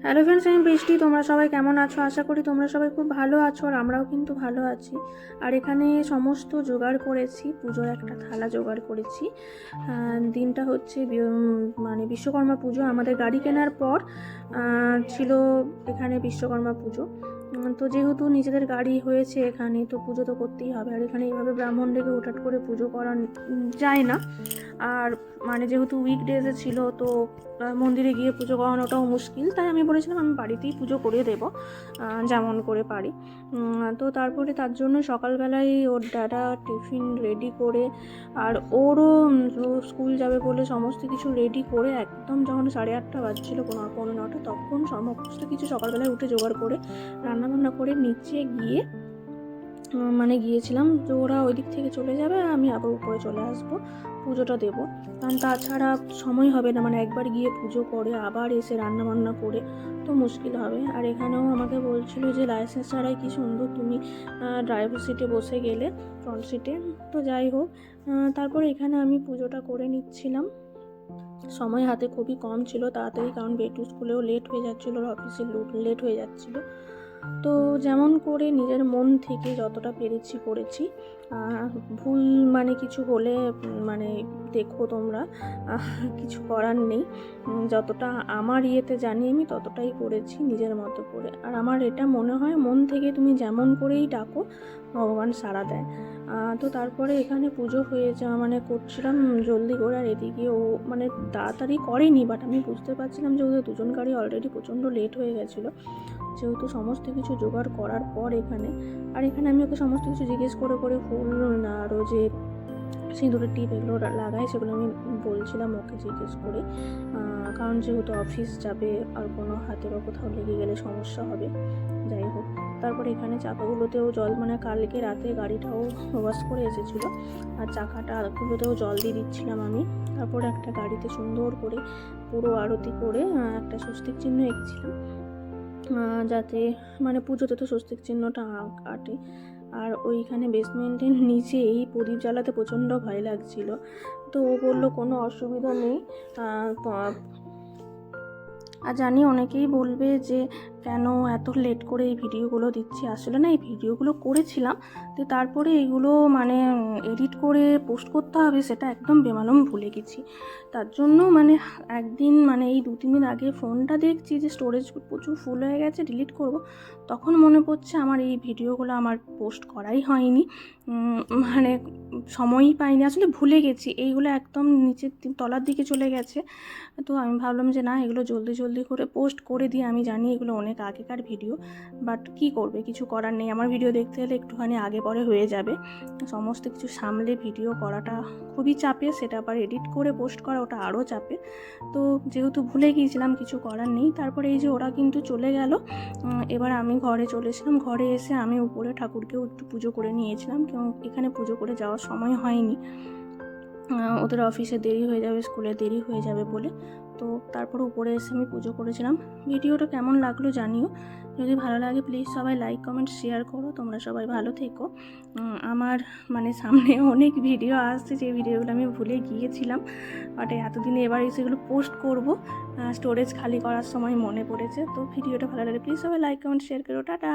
Hello friends, আমি বৃষ্টি। তোমরা সবাই কেমন আছো? আশা করি তোমরা সবাই খুব ভালো আছো, আর আমরাও কিন্তু ভালো আছি। আর এখানে সমস্ত জোগাড় করেছি, পুজোর একটা থালা জোগাড় করেছি। দিনটা হচ্ছে মানে বিশ্বকর্মা পুজো। আমাদের গাড়ি কেনার পর ছিল এখানে বিশ্বকর্মা পুজো। তো যেহেতু নিজেদের গাড়ি হয়েছে এখানে, তো পুজো তো করতেই হবে। আর এখানে এইভাবে ব্রাহ্মণ ডেকে হুটহাট করে পুজো করা যায় না। আর মানে যেহেতু উইকডেজে ছিল, তো মন্দিরে গিয়ে পুজো করানোটাও মুশকিল, তাই আমি বলেছিলাম আমি বাড়িতেই পুজো করে দেবো যেমন করে পারি। তো তারপরে তার জন্য সকালবেলায় ওর দাদা টিফিন রেডি করে, আর ওরও স্কুল যাবে বলে সমস্ত কিছু রেডি করে, একদম যখন 8:30 বাজছিল, 8:45, তখন সমস্ত কিছু সকালবেলায় উঠে জোগাড় করে রান্নাবান্না করে নিচে গিয়ে মানে গিয়েছিলাম যে ওরা ওই দিক থেকে চলে যাবে, আমি আবার উপরে চলে আসবো, পুজোটা দেবো। কারণ তাছাড়া সময় হবে না, মানে একবার গিয়ে পুজো করে আবার এসে রান্নাবান্না করে তো মুশকিল হবে। আর এখানেও আমাকে বলছিল যে লাইসেন্স ছাড়াই কি সুন্দর তুমি ড্রাইভার সিটে বসে গেলে, ফ্রন্ট সিটে। তো যাই হোক, তারপরে এখানে আমি পুজোটা করে নিচ্ছিলাম। সময় হাতে খুবই কম ছিল, তাড়াতাড়ি, কারণ বেটু স্কুলেও লেট হয়ে যাচ্ছিলো, ওর অফিসে লেট হয়ে যাচ্ছিলো। তো যেমন করে নিজের মন থেকে যতটা পেরেছি করেছি। ভুল মানে কিছু হলে মানে দেখো তোমরা, কিছু করার নেই। যতটা আমার ইয়েতে জানি আমি ততটাই করেছি নিজের মতো করে। আর আমার এটা মনে হয়, মন থেকে তুমি যেমন করেই ডাকো ভগবান সাড়া দেয়। তো তারপরে এখানে পুজো হয়ে মানে করছিলাম জলদি করে। আর এদিকে ও মানে তাড়াতাড়ি করেনি, বাট আমি বুঝতে পারছিলাম যে ওদের দুজন গাড়ি অলরেডি প্রচণ্ড লেট হয়ে গেছিলো, যেহেতু সমস্ত কিছু জোগাড় করার পর এখানে। আর এখানে আমি ওকে সমস্ত কিছু জিজ্ঞেস করে ফুল আরও যে সিঁদুরের টিপ এগুলো লাগাই, সেগুলো আমি বলছিলাম ওকে জিজ্ঞেস করে, কারণ যেহেতু অফিস যাবে আর কোনো হাতে বা কোথাও লেগে গেলে সমস্যা হবে। যাই হোক, তারপরে এখানে চাকাগুলোতেও জল, মানে কালকে রাতে গাড়িটাও ওয়াশ করে এসেছিলো, আর চাকাটাগুলোতেও জল দিয়ে দিচ্ছিলাম আমি। তারপরে একটা গাড়িতে সুন্দর করে পুরো আরতি করে একটা স্বস্তিক চিহ্ন এঁকেছিলাম, যাতে মানে পুজোতে তো স্বস্তিক চিহ্নটা কাটে। আর ওইখানে বেসমেন্টের নিচে এই প্রদীপ জ্বালাতে প্রচণ্ড ভয় লাগছিল, তো ও বললো কোনো অসুবিধা নেই। আর জানি অনেকেই বলবে যে কেন এত লেট করে এই ভিডিওগুলো দিচ্ছি। আসলে না, এই ভিডিওগুলো করেছিলাম, তো তারপরে এইগুলো মানে এডিট করে পোস্ট করতে হবে, সেটা একদম বেমালুম ভুলে গেছি। তার জন্য মানে একদিন মানে এই 2-3 দিন আগে ফোনটা দেখছি যে স্টোরেজ প্রচুর ফুল হয়ে গেছে, ডিলিট করব, তখন মনে পড়ছে আমার এই ভিডিওগুলো আমার পোস্ট করাই হয়নি, মানে সময়ই পাইনি, আসলে ভুলে গেছি। এইগুলো একদম নিচের তলার দিকে চলে গেছে। তো আমি ভাবলাম যে না, এগুলো জলদি জলদি করে পোস্ট করে দিই। আমি জানি এগুলো অনেক আগেকার ভিডিও, বাট কি করবে, কিছু করার নেই। আমার ভিডিও দেখতে হলে একটুখানি আগে পরে হয়ে যাবে। সমস্ত কিছু সামলে ভিডিও করাটা খুবই চাপের, সেটা আবার এডিট করে পোস্ট করা ওটা আরও চাপের। তো যেহেতু ভুলে গিয়েছিলাম, কিছু করার নেই। তারপরে এই যে ওরা কিন্তু চলে গেল, এবার আমি ঘরে চলেছিলাম। ঘরে এসে আমি উপরে ঠাকুরকেও একটু পুজো করে নিয়েছিলাম, কেউ এখানে পুজো করে যাওয়ার সময় হয়নি, ওদের অফিসে দেরি হয়ে যাবে, স্কুলে দেরি হয়ে যাবে বলে। তো তারপর উপরে এসে আমি পুজো করেছিলাম। ভিডিওটা কেমন লাগলো জানিও, যদি ভালো লাগে প্লিজ সবাই লাইক কমেন্ট শেয়ার করো। তোমরা সবাই ভালো থেকো। আমার মানে সামনে অনেক ভিডিও আসছে, যে ভিডিওগুলো আমি ভুলে গিয়েছিলাম, বাট এতদিনে এবার সেগুলো পোস্ট করব, স্টোরেজ খালি করার সময় মনে পড়েছে। তো ভিডিওটা ভালো লাগে প্লিজ সবাই লাইক কমেন্ট শেয়ার করো। টাটা।